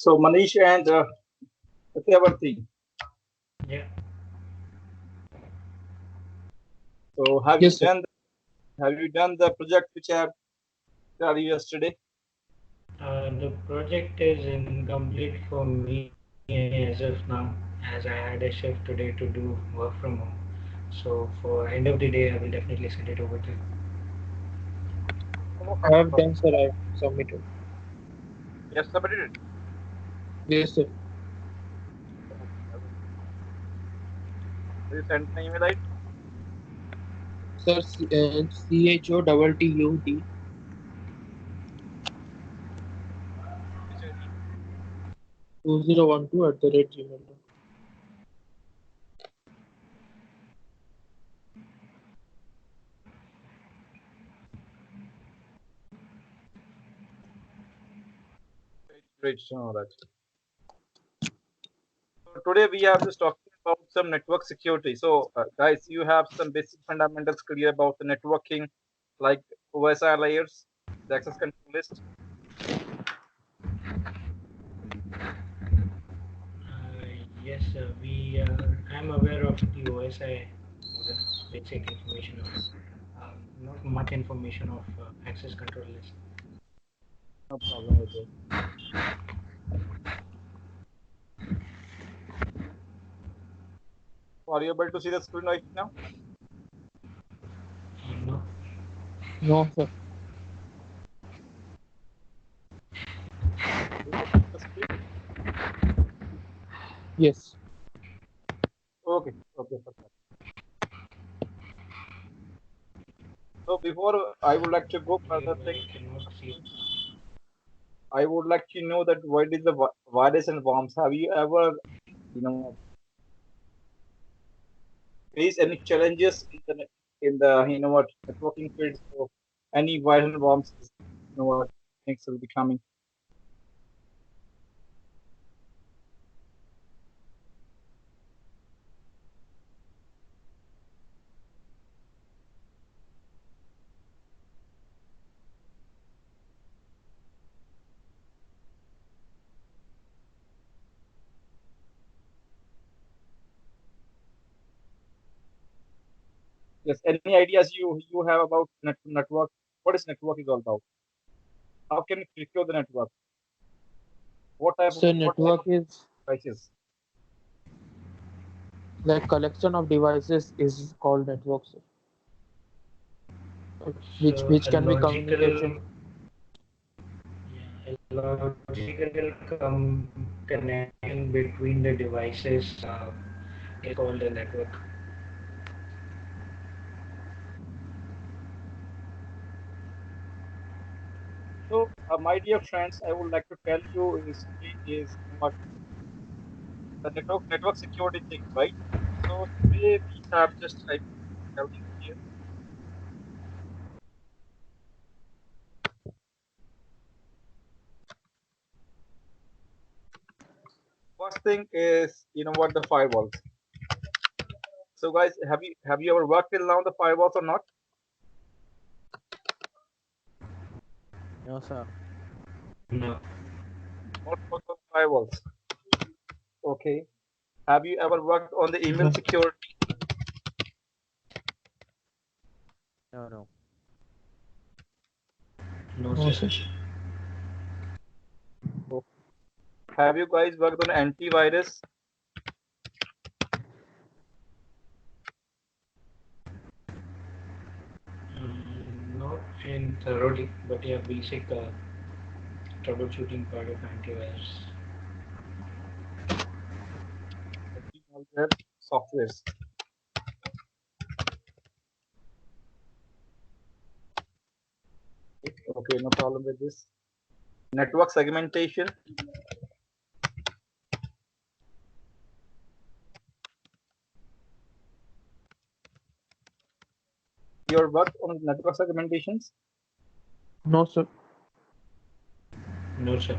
So Manish and Satyavarthi. Yeah. So Yes, sir. have you done the project which I have told you yesterday? The project is incomplete for me as of now, as I had a shift today to do work from home. So for end of the day, I will definitely send it over to you. Okay, I no have problem. done, sir. I have submitted. You have submitted it. Yes, sir. Okay, I will. Will you send my email ID? Sir, CHOTTUD Which ID? 2012 @gmail.com. Great to know that. So today we are just talking about some network security. So guys, you have some basic fundamentals clear about the networking, like OSI layers, the access control list. Yes, I'm aware of the OSI model, basic information of it. Not much information of access control list. No problem with it. Are you able to see the screen right now? No. No, sir. You can see the screen? Yes. Okay, okay, perfect. So before I would like to go further thing, I cannot see. I would like to know that what is the virus and worms? Have you ever, you know, faced any challenges in the what networking field? So any virus and worms, what things will be coming? Yes, any ideas you have about network? What is network is all about? How can we secure the network? Sir, What type network of is devices? like collection of devices is called network, sir. So Which a can be communication. logical, yeah, a logical connection between the devices is called a network. So, my dear friends, I would like to tell you is what the network security thing, right? So today we have just I everything here. First thing is what the firewalls. So guys, have you ever worked till now the firewalls or not? No, sir. No. Not worked on firewalls. Okay. Have you ever worked on the email No. security? No, no. No, No, sir. sir. Okay. Have you guys worked on antivirus? Not in thoroughly, but yeah, basic troubleshooting part of antivirus. Anti-malware softwares. Okay, no problem with this. Network segmentation. Your work on network segmentations. No, sir. No, sir.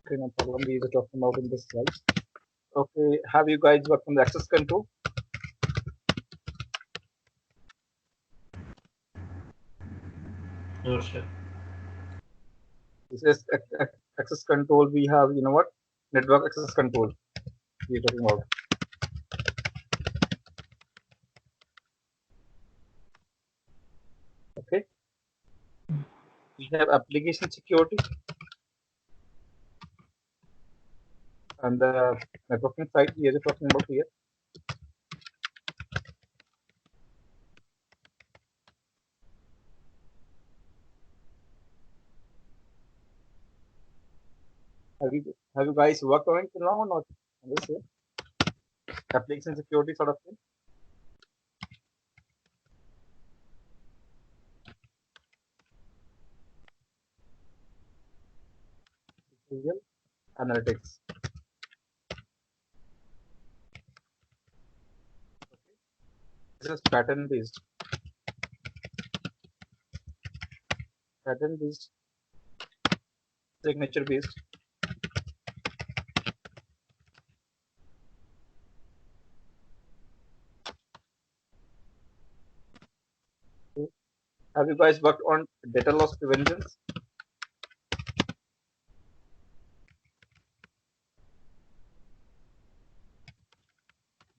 Okay, no problem. We were talking about in this slide. Okay, have you guys worked on the access control? No, sir. This is access control, we have, you know what, network access control we're talking about. Okay, we have application security and the networking side we are just talking about here. Have you guys worked on it till now or not? On this here? Application security sort of thing. Visual analytics. This is pattern based, signature based. Have you guys worked on data loss preventions?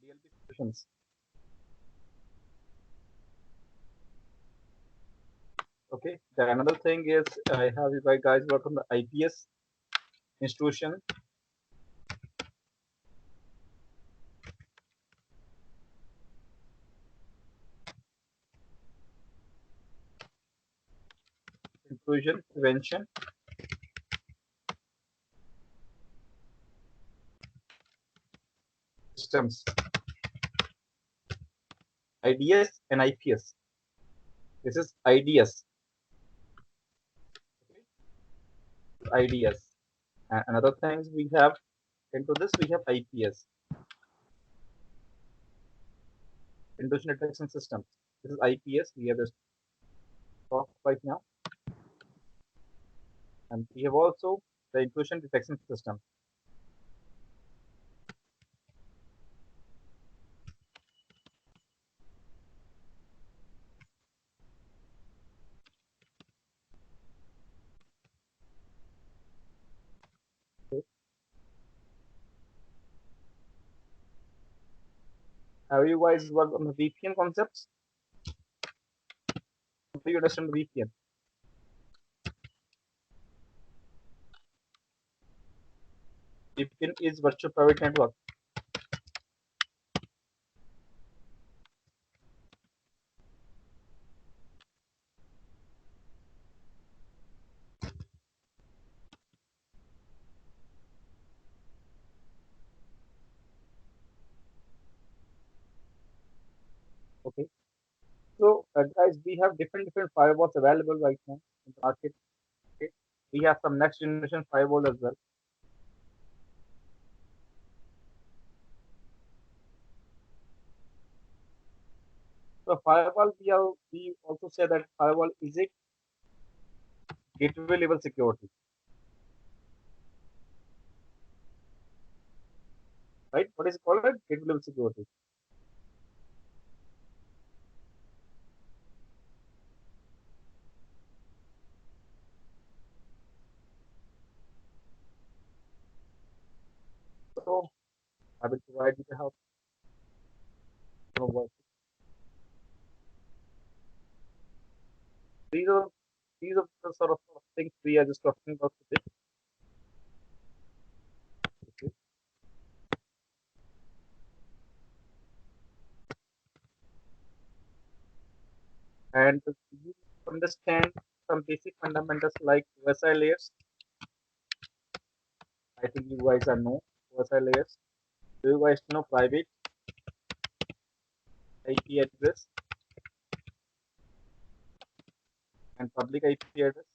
DLP solutions. Okay. The another thing is I have you guys work on the IPS institution. Intrusion prevention. Systems. IDS and IPS. This is IDS. Okay. IDS. And another things we have into this we have IPS. Intrusion detection system. This is IPS. We have this talk right now. And we have also the intrusion detection system. Okay. Have you guys worked on the VPN concepts? Do you understand the VPN? VPN is virtual private network. Okay. So guys, we have different firewalls available right now in the market. Okay. We have some next generation firewall as well. So firewall, we also say that firewall is a gateway level security, right? What is it called? Gateway level security. So I will provide you the help. You know, what- These are these are the sort of things we are just talking about today. Okay. And you understand some basic fundamentals like OSI layers. I think you guys are know OSI layers. Do you guys know private IP address and public IP address?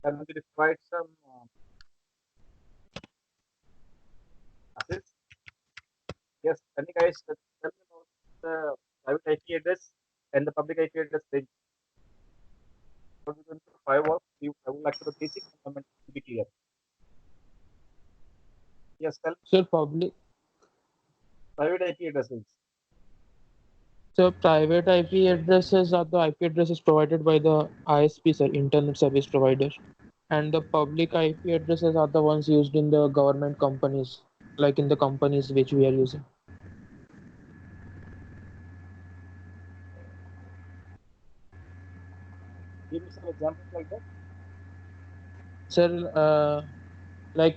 Can we provide some assist? Yes, can you guys tell me about the private IP address and the public IP address range? before we go into the firewall, I would like to the basic fundamentals to be clear. Yes, tell Sir, public. private IP addresses. So private IP addresses are the IP addresses provided by the ISP, sir, Internet Service Provider, and the public IP addresses are the ones used in the government companies, like in the companies which we are using. Give me some examples like that. Sir, like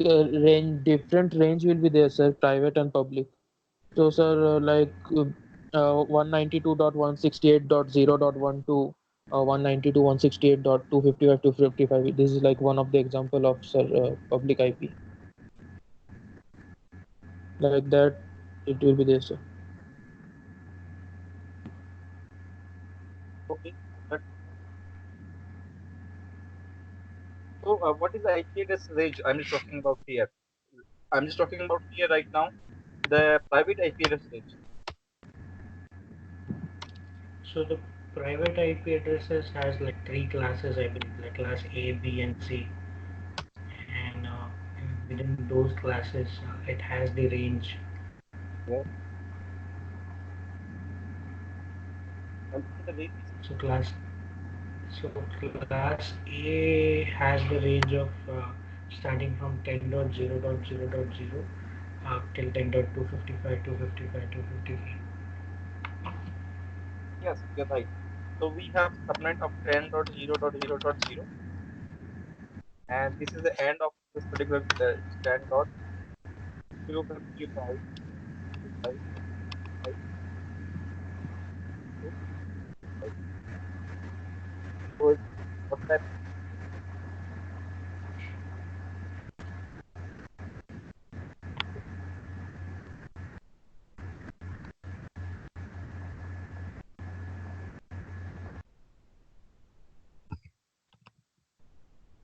different range will be there, sir, private and public. So, sir, 192.168.0.12, 192.168.255 This is like one of the example of, sir, public IP. Like that, it will be there, sir. Okay. That, so, what is the IP address range I'm just talking about here? I'm just talking about here right now the private IP address range. So the private IP addresses has like three classes, I believe, like class A, B, and C. And within those classes, it has the range. Yeah. And the range is So class A has the range of starting from 10.0.0.0 till 10.255, 255, 255. yes, you're right. So we have subnet of 10.0.0.0, and this is the end of this particular 10.255. So what type?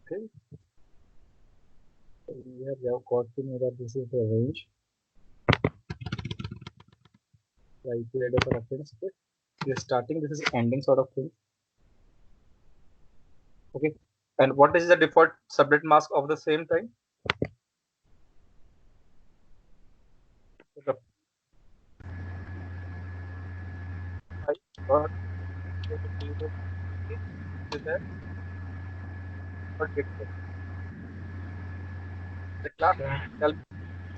Okay. So we have now got to know that this is the range. The IP address reference. Okay. We are starting. This is ending sort of thing. Okay. And what is the default subnet mask of the same time? So the 5.0.0 is the default gateway. The class tell me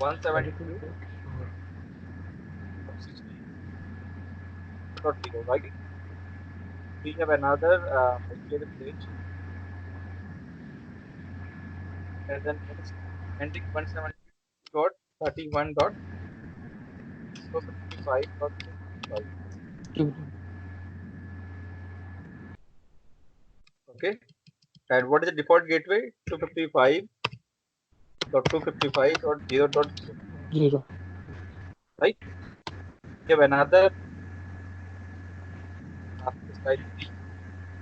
32 172.16.0, bits right? We have another IP address range, and then what is ending 170.31.255.255. Okay. And what is the default gateway? 255.255.0.0, Zero. right? We have another type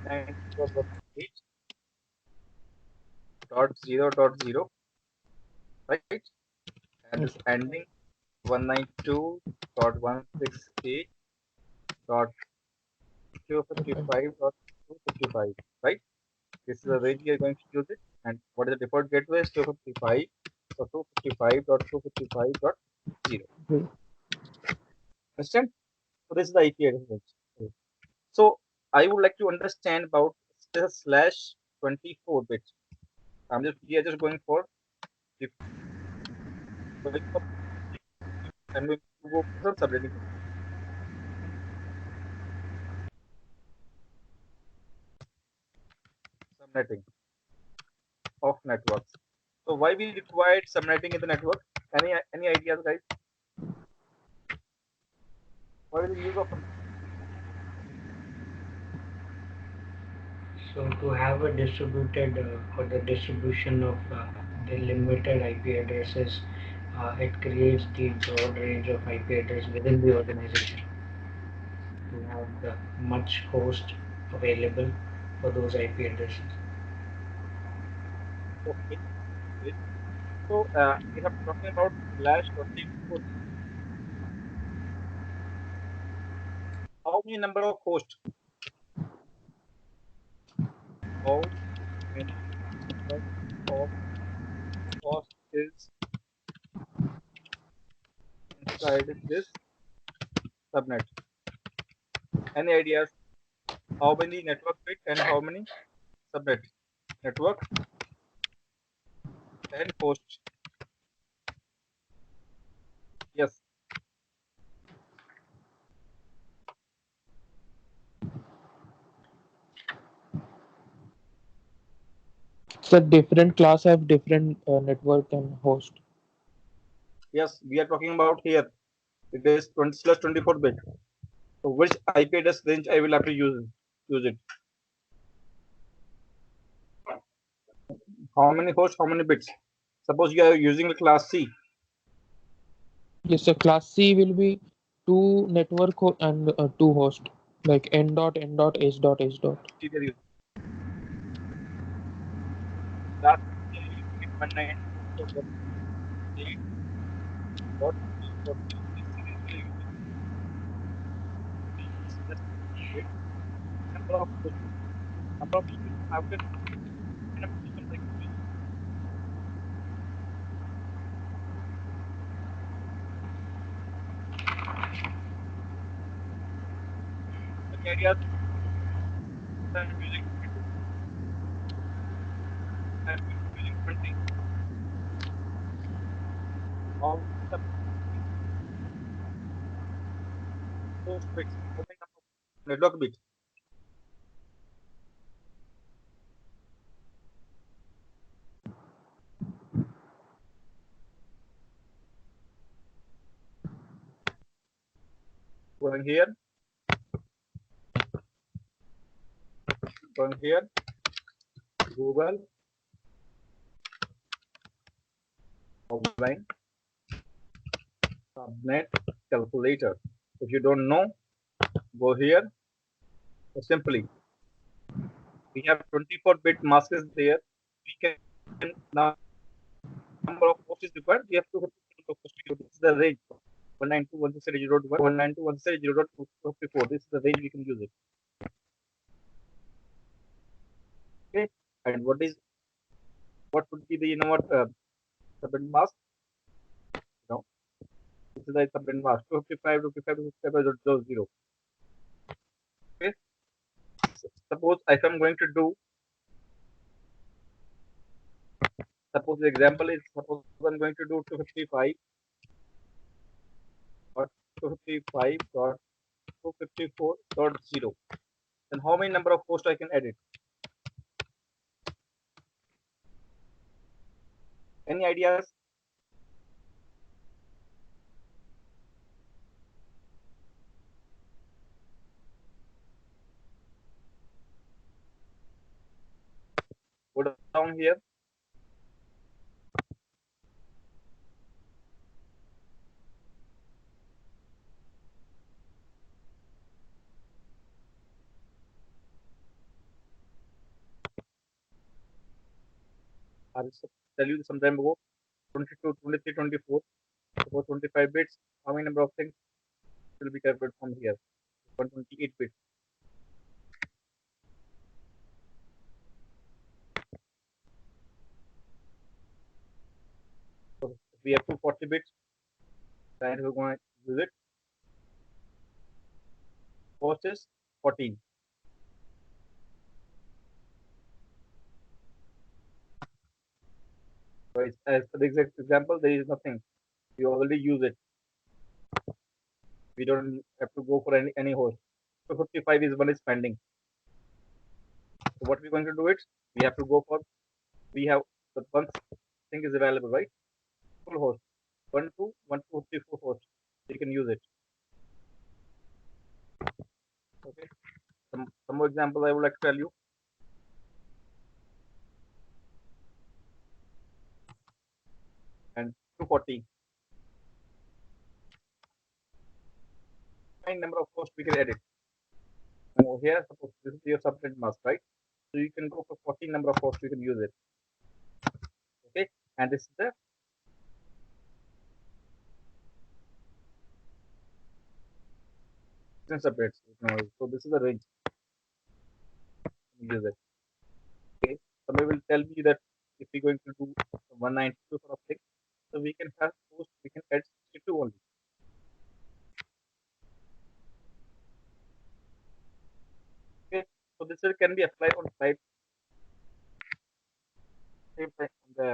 3.94.8.0.0, right? And this ending 192.168.255.255, right? This is the range we are going to use it. And what is the default gateway? Is 255 or 255.255.0. Understand? So this is the IP address. So I would like to understand about the slash 24 bit. We are just going for and we go for some subnetting. Subnetting of networks. So why we required subnetting in the network? Any ideas, guys? What is the use of So to have a distributed or the distribution of the limited IP addresses, it creates the broad range of IP address within the organization to have the much host available for those IP addresses. okay? So we have talking about slash 24. How many number of hosts? how many number of host is inside this subnet. Any ideas? How many network bit and how many subnet? Network and host. Yes. So different class have different network and host. Yes, we are talking about here. It is 20/24 bit. So which IP address range I will have to use it? How many hosts? How many bits? Suppose you are using the class C. Yes, so class C will be two network and two host, like n dot n dot h dot h dot. C they are using. Class C they are using it 192.168.3.0. This series they are using just bit. Number of hosts. Number of users after number of users I can use. Any ideas? I'm using 22. I'm using 20. How many host bits? How many number of network bits? Going here, going here, Google, offline, subnet, calculator. If you don't know, go here. So simply, we have 24-bit masks there. We can number of hosts is required. We have to number of hosts. This is the range. 192.168.0.192.168.0.254. This is the range we can use it. Okay. And what would be the subnet mask? No. This is the subnet mask. 255, 255, 255.0. Okay. Suppose if I'm going to do, suppose the example is, suppose I'm going to do 255 or 255.254.0. Then how many number of hosts I can edit? Any ideas? Go down here. I will tell you some time ago. 22, 23, 24. Suppose 25 bits. How many number of things will be calculated from here? 128 bits. So we have 240 bits. And we're going to use it. Cost is 14. So as for the exact example, there is nothing. We already use it. We don't have to go for any host. So 55 is one is pending. So what we're going to do is we have to go for, we have the one thing is available, right? Full host. 1 to host. You can use it. Okay. Some more example I would like to tell you. And 240. Nine number of hosts we can edit. And over here, suppose this is your subnet mask, right? So you can go for 14 number of hosts, you can use it. Okay. And this is the subnets. So this is the range. Use it. somebody will tell me that if we're going to do 192 sort of thing, so we can have post, we can add 62 only. Okay, so this can be applied on site same time on the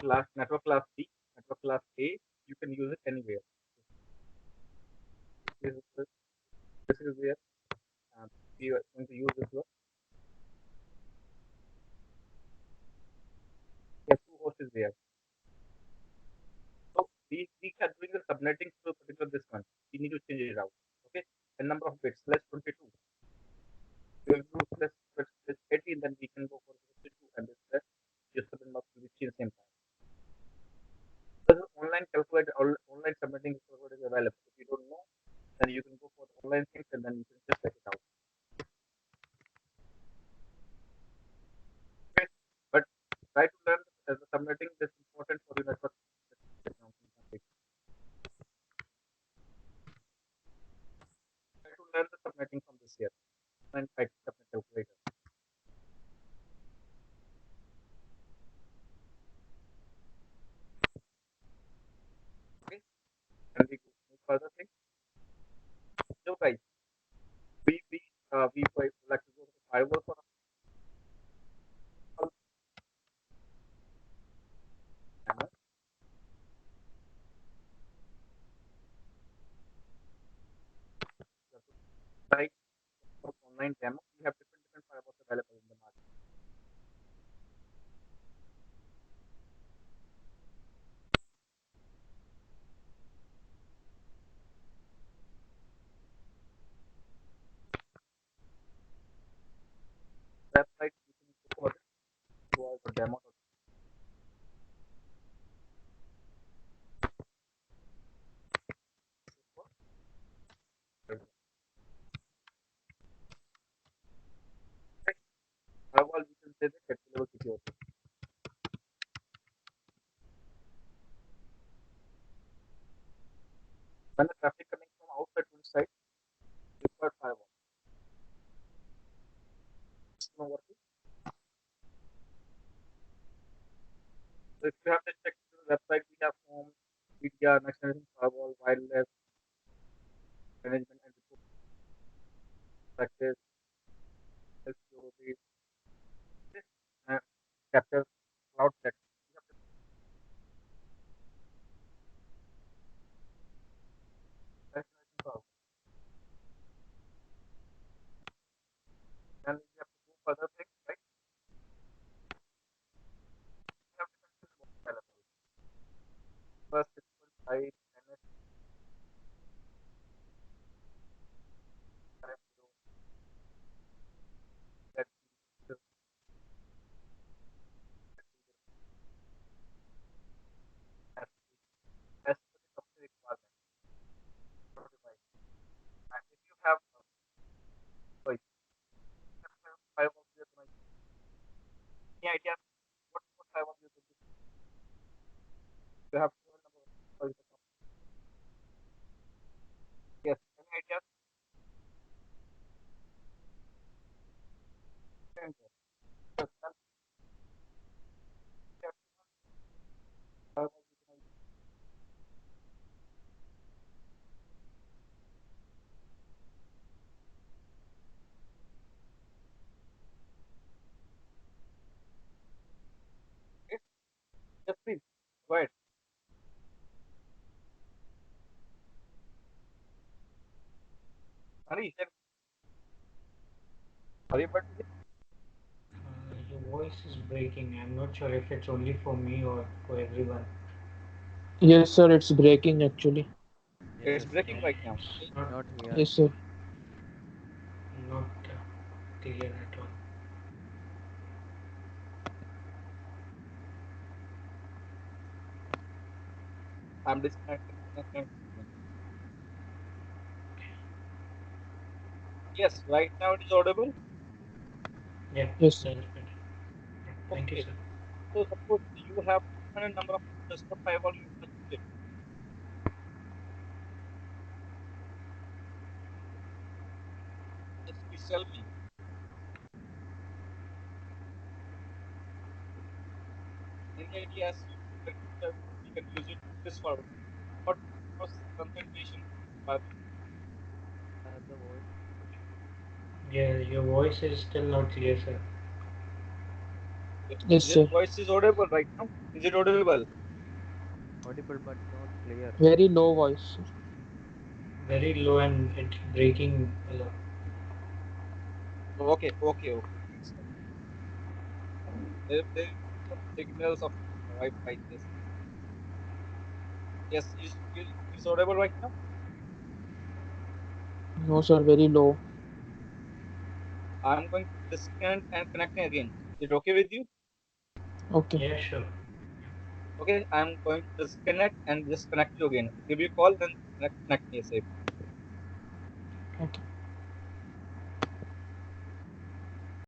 class network class B, network class A. You can use it anywhere. This is where we are going to use this one. Yes, two hosts is there. So we are doing the subnetting to particular this one. We need to change it out. Okay, and number of bits less 22. We will do less 18, then we can go for 52 and this less. Just the number will be changed same time. This is online calculator, online submitting calculator is available. If you don't know, then you can go for the online things and then you can just check it out. Okay, but try to learn as the subnetting is important for the network. Try to learn the subnetting from this year and try to subnet calculator. Okay, and we go move further things. So guys, we would like to go to the firewall for a demo. So to try for online demo, we have different firewalls available in the market. Website you can go for it to our demo. Firewall we can say that get level security. When the traffic coming from outside to inside, you require firewall. It's not working. So if you have to check the website, we have home, media, next generation firewall, wireless management and report practice, security, and capture cloud check. We have the next generation firewall. Then we have to do further things, right? We have different modes available. First, it's site, NS, that as per the company requirement for the device. And if you have, sorry, firewall, any idea what firewall you could do? You have phone number. Sorry, yes, any idea? Yes, firewall you can use. Okay, just please, go ahead. Hurry, hurry, but Your voice is breaking. I'm not sure if it's only for me or for everyone. Yes, sir, it's breaking actually. it's Yes, breaking right now. It's not not here. Yes, sir. not clear at all. I'm disconnecting. Yes, right now it is audible. Yeah, Yes, sir. that's better. Yeah, thank you, Okay, sir. so suppose you have different number of desktop firewall you have checked. Just please tell me. any ideas we can use it this for what was concentration requirement? The voice. Yeah, your voice is still not clear, sir. Yes, Is it sir. voice is audible right now? Is it audible? Audible but not clear. Very low voice. Very low and it's breaking a lot. Okay. It's fine. There is some signals of Wi-Fi. Yes, is audible right now? No, sir. Very low. I'm going to disconnect and connecting again. Is it okay with you? Okay. Yeah, sure. Okay, I'm going to disconnect and disconnect you again. Give you a call, then connect me. Say. Okay.